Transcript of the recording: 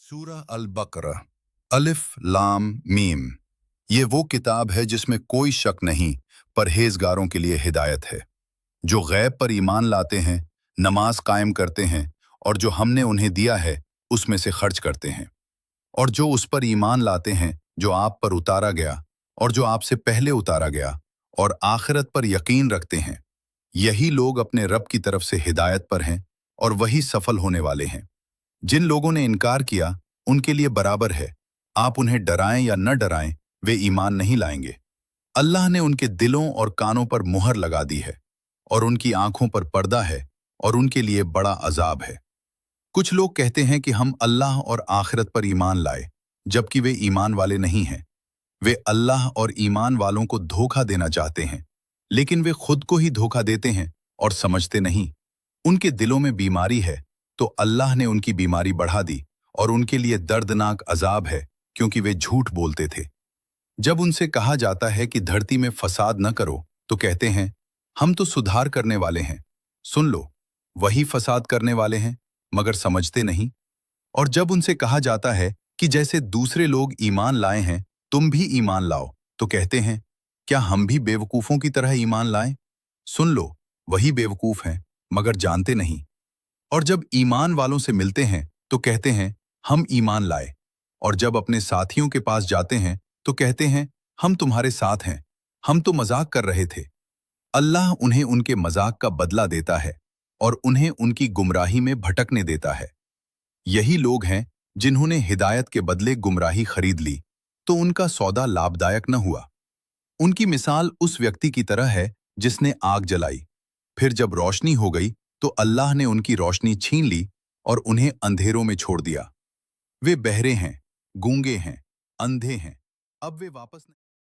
सूरह अल बकरा अलिफ लाम मीम। ये वो किताब है जिसमें कोई शक नहीं, परहेजगारों के लिए हिदायत है, जो गैब पर ईमान लाते हैं, नमाज कायम करते हैं और जो हमने उन्हें दिया है उसमें से खर्च करते हैं, और जो उस पर ईमान लाते हैं जो आप पर उतारा गया और जो आपसे पहले उतारा गया, और आखिरत पर यकीन रखते हैं। यही लोग अपने रब की तरफ से हिदायत पर हैं और वही सफल होने वाले हैं। जिन लोगों ने इनकार किया उनके लिए बराबर है, आप उन्हें डराएं या न डराएं, वे ईमान नहीं लाएंगे। अल्लाह ने उनके दिलों और कानों पर मुहर लगा दी है और उनकी आंखों पर पर्दा है और उनके लिए बड़ा अजाब है। कुछ लोग कहते हैं कि हम अल्लाह और आखिरत पर ईमान लाए, जबकि वे ईमान वाले नहीं हैं। वे अल्लाह और ईमान वालों को धोखा देना चाहते हैं, लेकिन वे खुद को ही धोखा देते हैं और समझते नहीं। उनके दिलों में बीमारी है, तो अल्लाह ने उनकी बीमारी बढ़ा दी और उनके लिए दर्दनाक अजाब है, क्योंकि वे झूठ बोलते थे। जब उनसे कहा जाता है कि धरती में फसाद न करो, तो कहते हैं, हम तो सुधार करने वाले हैं। सुन लो, वही फसाद करने वाले हैं, मगर समझते नहीं। और जब उनसे कहा जाता है कि जैसे दूसरे लोग ईमान लाए हैं, तुम भी ईमान लाओ, तो कहते हैं, क्या हम भी बेवकूफों की तरह ईमान लाएं? सुन लो, वही बेवकूफ हैं, मगर जानते नहीं। और जब ईमान वालों से मिलते हैं तो कहते हैं, हम ईमान लाए, और जब अपने साथियों के पास जाते हैं तो कहते हैं, हम तुम्हारे साथ हैं, हम तो मजाक कर रहे थे। अल्लाह उन्हें उनके मजाक का बदला देता है और उन्हें उनकी गुमराही में भटकने देता है। यही लोग हैं जिन्होंने हिदायत के बदले गुमराही खरीद ली, तो उनका सौदा लाभदायक न हुआ। उनकी मिसाल उस व्यक्ति की तरह है जिसने आग जलाई, फिर जब रोशनी हो गई तो अल्लाह ने उनकी रोशनी छीन ली और उन्हें अंधेरों में छोड़ दिया। वे बहरे हैं, गूंगे हैं, अंधे हैं, अब वे वापस नहीं